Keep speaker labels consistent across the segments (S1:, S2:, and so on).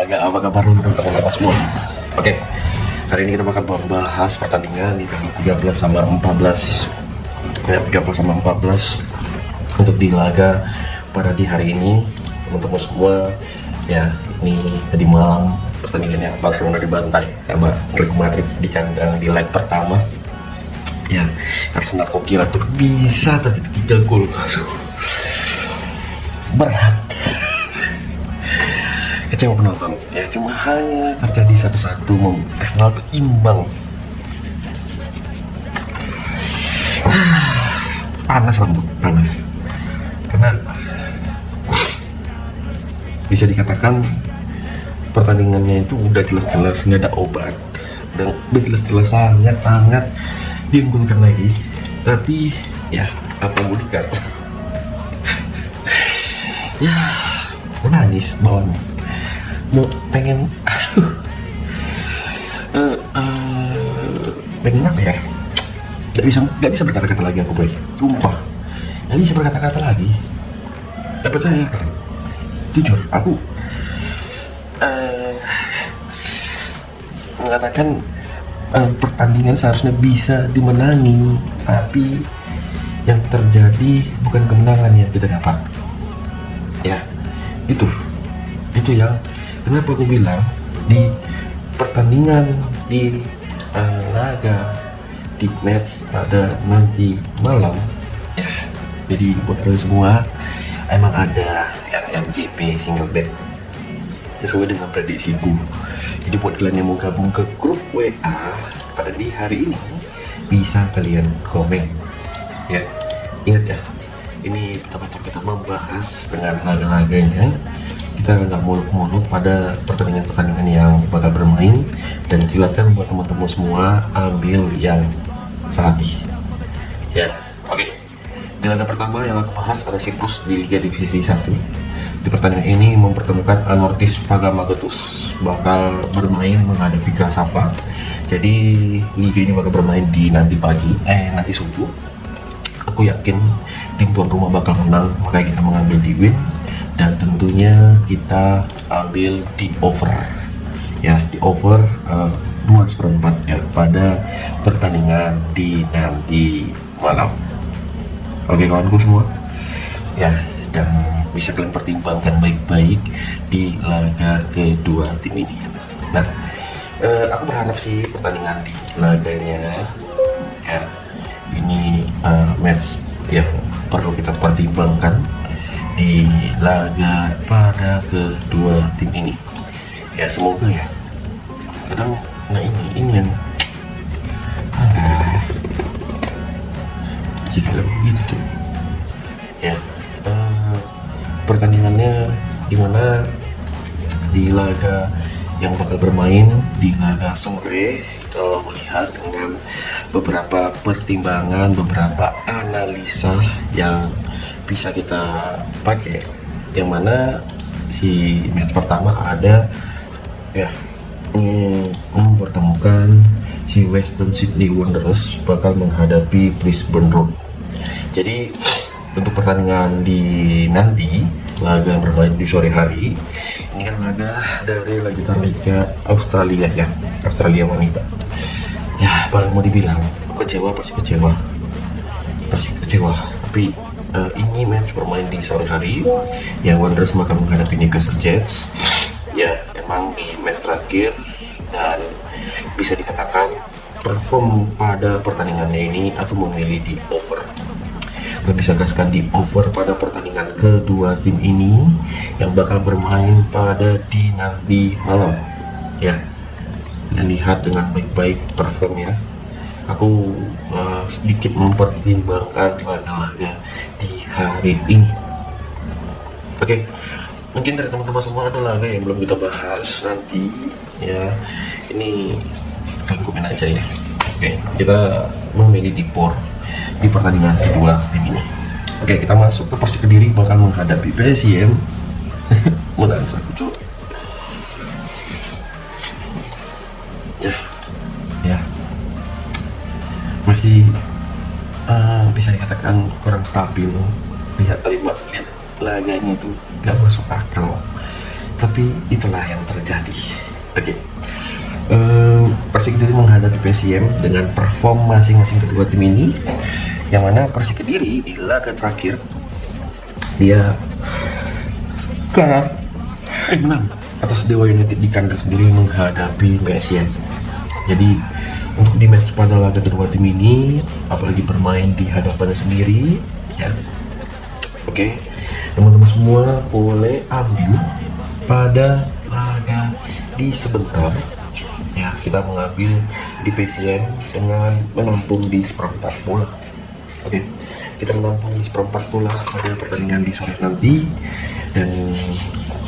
S1: laga. Apa kabar untuk teman-teman semua? Oke, hari ini kita bakal membahas pertandingan di tanggal 13 sama 14 ya, 13 sama 14 untuk di laga pada di hari ini. Teman-teman semua ya, ini tadi malam pertandingannya Barcelona dibantai sama Real Madrid di kandang di leg pertama ya. Arsenal kok kira tuh bisa tapi 3 gol, aduh berat. Kecewa penonton ya, cuma hanya terjadi satu-satu, Arsenal imbang. Panas lembut, panas karena bisa dikatakan pertandingannya itu udah jelas-jelas nggak ada obat dan udah jelas-jelas sangat-sangat diunggulkan lagi, tapi ya apa mau dikata ya menangis bawahnya, mau pengen pengen apa ya, nggak bisa berkata-kata lagi aku boy, sumpah nggak bisa berkata-kata lagi, nggak percaya kan, jujur aku mengatakan pertandingan seharusnya bisa dimenangi, tapi yang terjadi bukan kemenangan yang kita dapat ya. Itu yang kenapa aku bilang di pertandingan di laga di match pada nanti malam ya. Jadi buat kalian semua, emang ada yang MGP single bed sesuai dengan prediksiku. Jadi buat kalian yang mau gabung ke grup WA pada di hari ini, bisa kalian komen ya. Ingat ya, ini tempat kita membahas dengan laga-laganya, kita nggak muluk-muluk pada pertandingan-pertandingan yang bakal bermain, dan silakan buat teman-teman semua ambil yang sehati ya. Oke, di laga pertama yang aku bahas ada siklus di Liga Divisi 1. Di pertandingan ini mempertemukan Anortis Fagamagotus bakal bermain menghadapi Grasshopper. Jadi liga ini bakal bermain di nanti subuh. Aku yakin tim tuan rumah bakal menang, makanya kita mengambil di win, dan tentunya kita ambil di over ya, di over 2/4 ya pada pertandingan di nanti malam. Oke kawanku semua ya, dan bisa kalian pertimbangkan baik-baik di laga kedua tim ini. Nah, aku berharap sih pertandingan di laganya ya ini match yang perlu kita pertimbangkan di laga pada kedua tim ini ya. Semoga ya, kadang nah ini yang jika lebih gitu ya. Pertandingannya dimana di laga yang bakal bermain di laga sore, kalau melihat dengan beberapa pertimbangan, beberapa analisa yang bisa kita pakai, yang mana si match pertama ada ya mempertemukan si Western Sydney Wanderers bakal menghadapi Brisbane Roar. Jadi untuk pertandingan di nanti laga bermain di sore hari ini kan laga dari lanjutan Liga Australia ya, Australia wanita ya. Paling mau dibilang kecewa, tapi ini match bermain di sore hari yang Wanderers akan menghadapi Newcastle Jets ya. Emang di match terakhir, dan bisa dikatakan perform pada pertandingannya ini aku memilih di over. Kita bisa gaskan di over pada pertandingan kedua tim ini yang bakal bermain pada di nanti malam ya. Dan lihat dengan baik-baik performnya. Aku sedikit mempertimbangkan laga-laga di hari ini. Oke, mungkin dari teman-teman semua ada laga yang belum kita bahas nanti ya. Ini kalian komen aja ya. Oke, kita memilih di di pertandingan kedua tim ini. Oke, kita masuk ke Persik Kediri bakal menghadapi PSIM. Menang aku ya masih bisa dikatakan kurang stabil. Lihat laganya itu gak masuk akal, tapi itulah yang terjadi. Oke. Persik Kediri menghadapi PSIM dengan perform masing-masing kedua tim ini, yang mana Persik Kediri di laga terakhir dia menang atas Dewa United di kandang sendiri menghadapi PSIM. Jadi untuk di match pada laga kedua tim ini, apalagi bermain di hadapannya sendiri, ya. Oke, teman-teman semua boleh ambil pada laga di sebentar. Ya, kita mengambil di PSIM dengan menampung di seperempat bola. Oke, kita menampung di seperempat bola pada pertandingan di sore nanti. Dan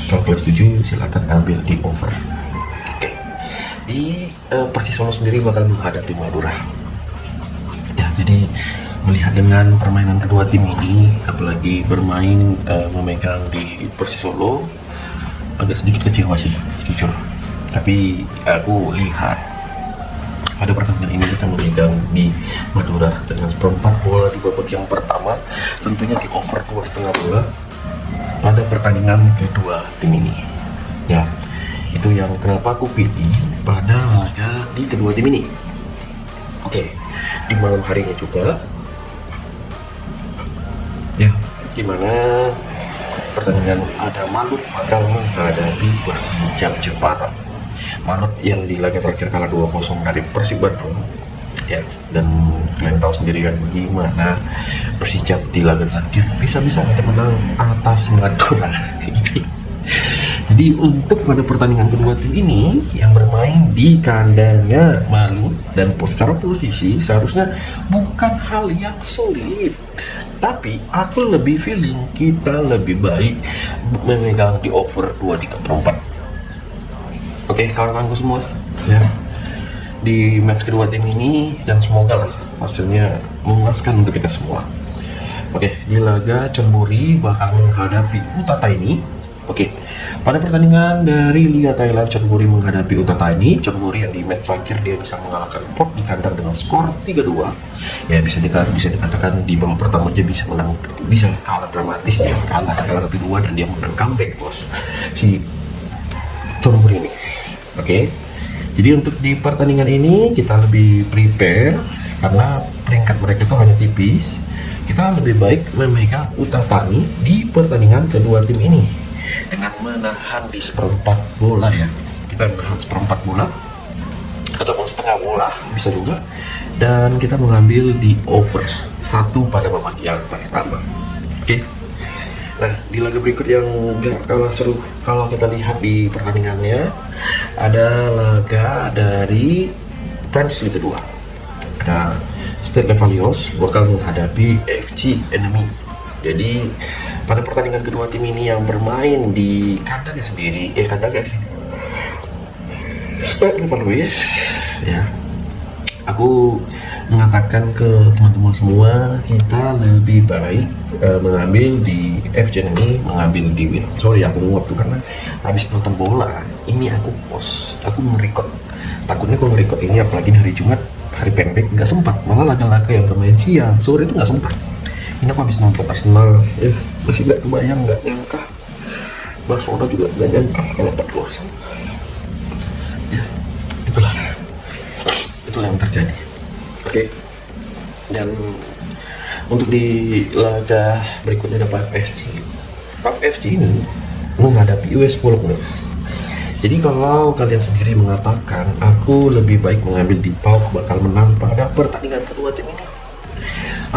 S1: kalau kalian setuju, silakan ambil di over. Oke, di Persis Solo sendiri bakal menghadapi Madura. Ya, jadi melihat dengan permainan kedua tim ini, apalagi bermain memegang di Persis Solo, agak sedikit kecewa sih, jujur. Tapi aku lihat pada pertandingan ini kita memegang di Madura dengan seperempat bola di babak yang pertama, tentunya di over 2,5 bola pada pertandingan kedua tim ini. Ya, itu yang kenapa aku pilih pada laga di kedua tim ini. Oke, di malam harinya juga, ya, dimana pertandingan ada Malut bakal menghadapi Persija Jepara. Malut yang di laga terakhir kalah 2-0 dari Persib Bandung, ya, dan kalian tahu sendiri kan bagaimana Persija di laga terakhir bisa-bisa menang atas Madura. Jadi untuk pada pertandingan kedua tim ini yang bermain di kandangnya Malut dan secara posisi seharusnya bukan hal yang sulit, tapi aku lebih feeling kita lebih baik memegang di over 2,3/4. Oke, kawan-kawanku semua, ya, di match kedua tim ini, dan semoga lah hasilnya memuaskan untuk kita semua. Oke, di laga Chonburi bakal menghadapi Utata ini. Oke, pada pertandingan dari Liga Thailand, Chonburi menghadapi Utata ini. Chonburi yang di match terakhir dia bisa mengalahkan Port di kandang dengan skor 3-2. Ya, bisa dikatakan di babak pertama dia bisa menang, bisa kalah dramatis, dia kalah 1-2 dan dia menang comeback, bos, si Chonburi ini. Oke, jadi untuk di pertandingan ini kita lebih prepare karena peringkat mereka itu hanya tipis. Kita lebih baik memegang Utatani di pertandingan kedua tim ini dengan menahan di seperempat bola, ya. Kita menahan seperempat bola ataupun setengah bola bisa juga, dan kita mengambil di over 1 pada babak yang pertama. Oke. Nah, di laga berikut yang gak kalah seru kalau kita lihat di pertandingannya, ada laga dari French Liga 2. Ada Stade Valios bakal menghadapi FC Enemy. Jadi pada pertandingan kedua tim ini yang bermain di kandangnya sendiri, Stade Valios, ya, aku mengatakan ke teman-teman semua, kita lebih baik mengambil di FC ini, mengambil di win. Sorry aku nguap tuh karena habis nonton bola ini aku post, aku nge-record. Takutnya kalau nge-record ini apalagi hari Jumat, hari pendek, nggak sempat. Malah laga-laga yang bermain siang, sore itu nggak sempat. Ini aku habis nonton Arsenal, masih nggak kebayang, nggak nyangka. Barcelona juga nggak nyangka kalau 4-0. Ya, itulah yang terjadi. Oke, dan untuk di laga berikutnya ada PAF FC ini menghadapi US Bolognese. Jadi kalau kalian sendiri mengatakan aku lebih baik mengambil di PAF bakal menang pada pertandingan kedua tim ini,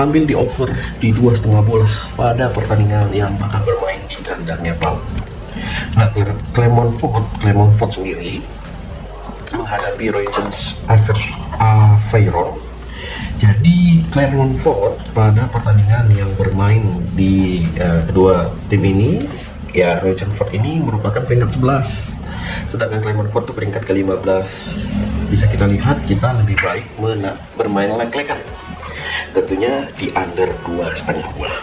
S1: ambil di over di 2,5 bola pada pertandingan yang bakal bermain di kandangnya PAF. Nah, Clermont-Foot sendiri menghadapi Royals Aveyron. Jadi Clermont-Foot pada pertandingan yang bermain di kedua tim ini, ya, Clermont-Foot ini merupakan peringkat 11, sedangkan Clermont-Foot itu peringkat ke-15. Bisa kita lihat kita lebih baik bermain lek-lekan, tentunya di under 2,5 bola.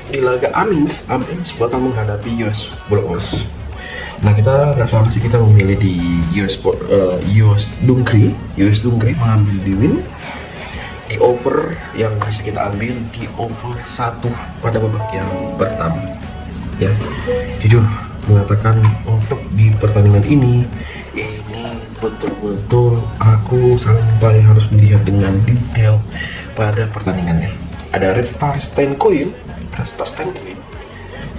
S1: Di laga Amiens bakal menghadapi US Bolognese. Nah, kita nggak salah sih, kita memilih di US Dungkri mengambil di win. Di over yang bisa kita ambil di over 1 pada babak yang pertama. ya jujur mengatakan untuk di pertandingan ini betul-betul aku sampai harus melihat dengan detail pada pertandingannya. Ada Red Star Stand Coin,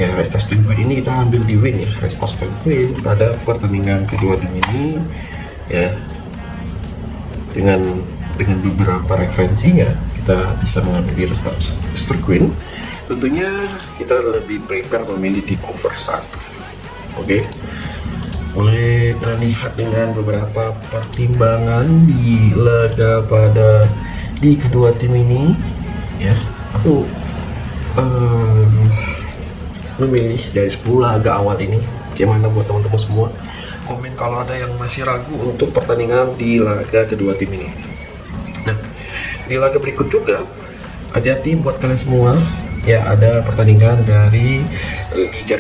S1: ya Red Star Stand Coin ini kita ambil di win ya, Red Star Stand Coin pada pertandingan kedua tim ini ya, dengan beberapa referensinya kita bisa mengambil di Red Star Coin. Tentunya kita lebih prepare memilih di cover 1. Oke. Boleh kita lihat dengan beberapa pertimbangan di laga di kedua tim ini ya. Aku memilih dari 10 laga awal ini. Gimana buat teman-teman semua? Komen kalau ada yang masih ragu untuk pertandingan di laga kedua tim ini. Nah, di laga berikut juga hati-hati buat kalian semua. Ya, ada pertandingan dari Liga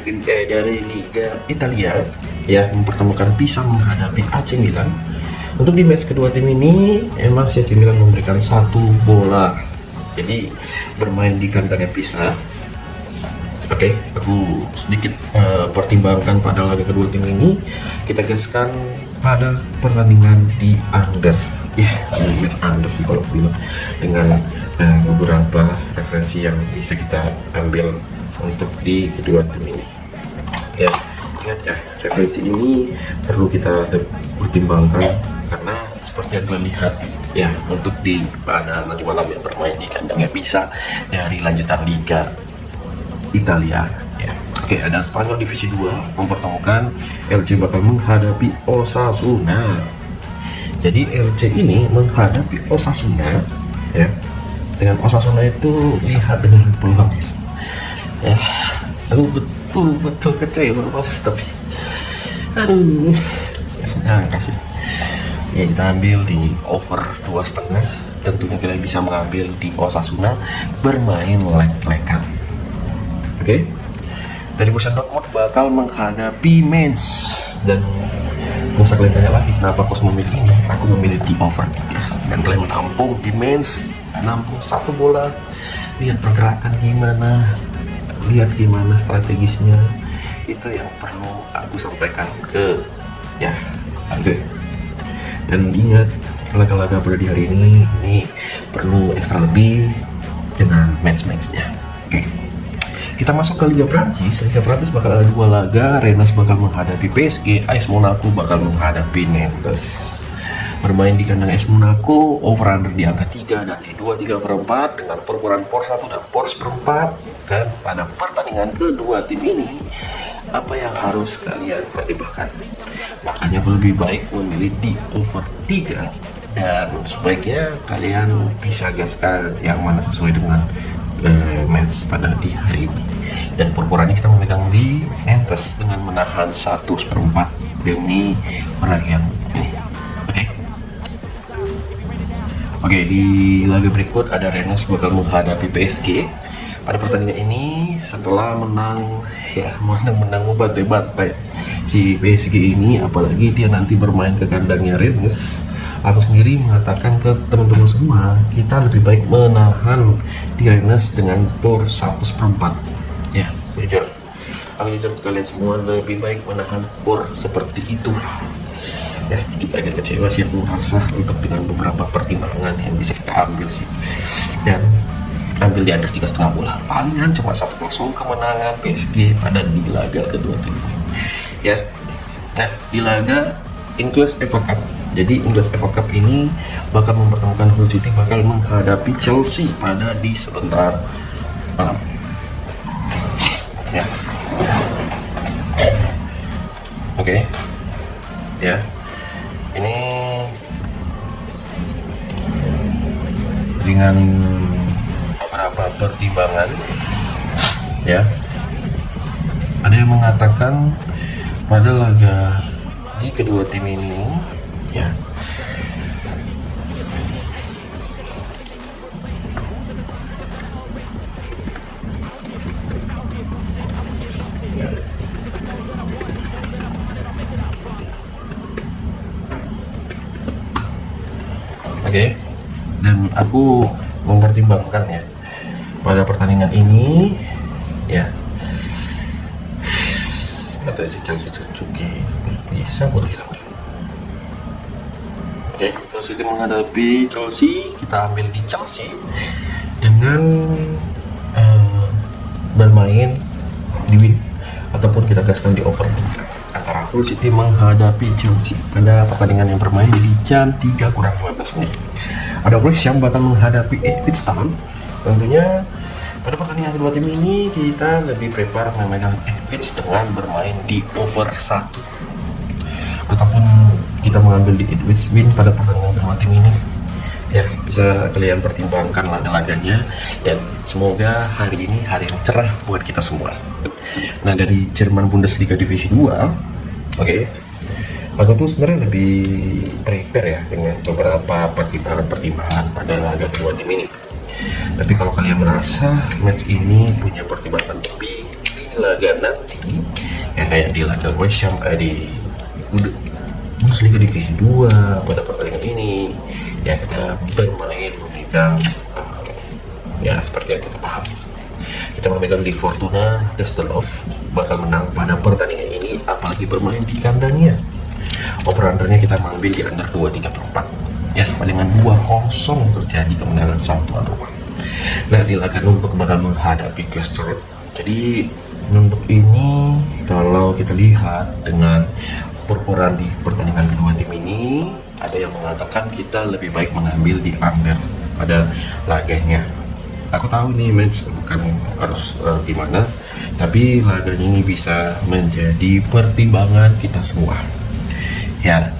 S1: Italia ya, mempertemukan Pisa menghadapi AC Milan. Untuk di match kedua tim ini emang si AC Milan memberikan 1 bola, jadi bermain di kandangnya Pisa. Oke, aku sedikit pertimbangkan pada laga kedua tim ini, kita gaskan pada pertandingan di under ya, match under sih kalau bilang, dengan beberapa referensi yang bisa kita ambil untuk di kedua tim ini ya. Ingat ya, referensi ini perlu kita pertimbangkan karena seperti yang kalian lihat ya, untuk di pada nanti malam yang bermain di kandangnya Pisa dari lanjutan Liga Italia ya. Oke, ada Spanyol Divisi 2 mempertemukan LC bakal menghadapi Osasuna. Jadi LC ini menghadapi Osasuna ya. Dengan Osasuna itu lihat dengan peluang ya, aku betul kecewa bos, tapi aduh, nah kasih ya, kita ambil di over 2,5. tentunya kalian bisa mengambil di Osasuna bermain leg-legan. Oke. Dari Borussia Dortmund bakal menghadapi Mainz, dan nggak usah kalian tanya lagi kenapa aku memilih ini. Aku memilih di over 3 dan kalian menampung di Mainz, nampung 1 bola. Lihat pergerakan gimana, lihat gimana strategisnya, itu yang perlu aku sampaikan ke ya lanjut. Dan ingat, laga-laga pada di hari ini perlu ekstra lebih dengan match-matchnya. Oke. Kita masuk ke Liga Prancis. Liga Prancis bakal ada 2 laga. Rennes bakal menghadapi PSG, AS Monaco bakal menghadapi Nantes. Bermain di kandang AS Monaco, over under di angka 3 dan di 2,3/4 dengan perputaran por 1 dan por 1/4. Dan pada pertandingan kedua tim ini, apa yang harus kalian pertimbangkan? Makanya lebih baik memilih di over 3, dan sebaiknya kalian bisa gaskan yang mana sesuai dengan match pada di hari ini. Dan perputarannya kita memegang di Nantes dengan menahan 1/4 demi menang yang ini. Oke, di laga berikut ada Rennes bakal menghadapi PSG. Pada pertandingan ini setelah menang bantai-bantai si PSG ini, apalagi dia nanti bermain ke kandangnya Rennes, aku sendiri mengatakan ke teman-teman semua, kita lebih baik menahan di Rennes dengan por 1/4 ya. Jujur, aku jujur kalian semua, lebih baik menahan por seperti itu ya. Sedikit agak kecewa sih aku rasa untuk dengan beberapa pertimbangan yang bisa kita ambil sih, dan ambil di under 3,5 bola, palingan cuma 1-0 kemenangan PSG pada di laga kedua tim ya. Nah, di laga English FA Cup, jadi English FA Cup ini bakal mempertemukan Hull City bakal menghadapi Chelsea pada di sebentar malam ya. Oke. Ya, ini dengan beberapa pertimbangan ya. Ada yang mengatakan pada laga di kedua tim ini ya, oke. Dan aku mempertimbangkan ya pada pertandingan ini ya, atau si Chelsea Cuki bisa boleh hilang. Oke, kalau City menghadapi Chelsea, kita ambil di Chelsea dengan bermain di win ataupun kita gaskan di over antara Hull City menghadapi Chelsea pada pertandingan yang bermain di jam 3 kurang 15 menit. Ada West Ham bakal menghadapi Ipswich Town. Tentunya pada pertandingan kedua tim ini kita lebih prepare memegang Ipswich dengan bermain di over 1 ataupun kita mengambil di Ipswich win pada pertandingan kedua tim ini. Ya, bisa kalian pertimbangkan laga-laganya dan semoga hari ini hari yang cerah buat kita semua. Nah, dari Jerman Bundesliga Divisi 2, oke, aku tuh sebenarnya lebih prepare ya dengan beberapa pertimbangan-pertimbangan pada laga kedua tim ini. Tapi kalau kalian merasa match ini punya pertimbangan lebih di laga nanti, ya kayak di laga West Ham, di Bundesliga Divisi 2 pada pertandingan ini, ya kita bermain memegang ya seperti yang kita paham, kita memegang di Fortuna Düsseldorf bakal menang pada pertandingan ini, apalagi bermain di kandangnya. Over-undernya kita mengambil di under 2.34 ya, palingan 2-0 terjadi kemenangan 1-1. Nah, di laga Nürnberg bakal menghadapi Leicester. Jadi Nürnberg ini kalau kita lihat dengan perputaran di pertandingan kedua tim ini, ada yang mengatakan kita lebih baik mengambil di under pada laganya. Aku tahu ini match bukan harus gimana, tapi laganya ini bisa menjadi pertimbangan kita semua. Ya,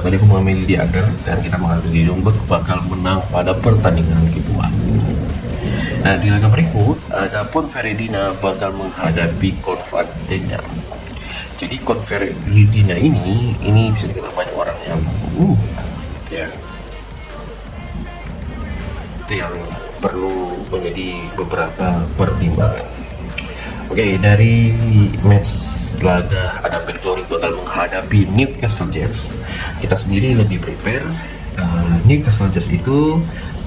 S1: tadi aku mengambil di under dan kita mengambil di Nürnberg bakal menang pada pertandingan kedua. Nah, di laga berikut ada Ponferradina bakal menghadapi Convadena. Jadi Conferradina ini bisa dikenal banyak orang yang ya itu yang perlu menjadi beberapa pertimbangan. Oke, dari match laga ada Glory bakal menghadapi Newcastle Jets, kita sendiri lebih prepare Newcastle Jets itu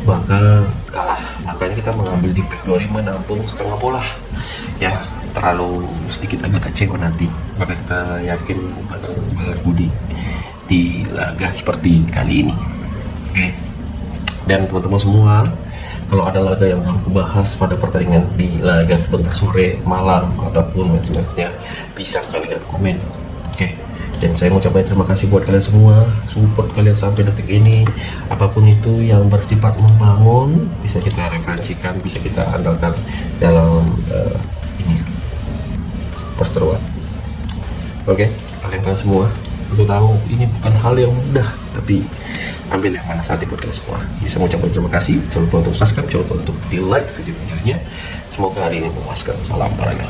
S1: bakal kalah, makanya kita mengambil di Glory menampung setengah bola ya, terlalu sedikit agak kecewa nanti, maka kita yakin bakal balas budi di laga seperti kali ini. Oke, dan teman-teman semua, kalau ada laga yang mau bahas pada pertandingan di laga sebentar sore, malam, ataupun match-matchnya, bisa kalian komen. Oke, dan saya mengucapkan terima kasih buat kalian semua, support kalian sampai detik ini. Apapun itu yang bersifat membangun, bisa kita referensikan, bisa kita andalkan dalam ini perseteruan. Oke, kalian semua perlu tahu ini bukan hal yang mudah, tapi ambil yang mana saat buat kalian semua. Bisa mengucapkan terima kasih, jangan lupa untuk subscribe, jangan lupa untuk di like video-videonya. Semoga hari ini memuaskan. Salam olahraga.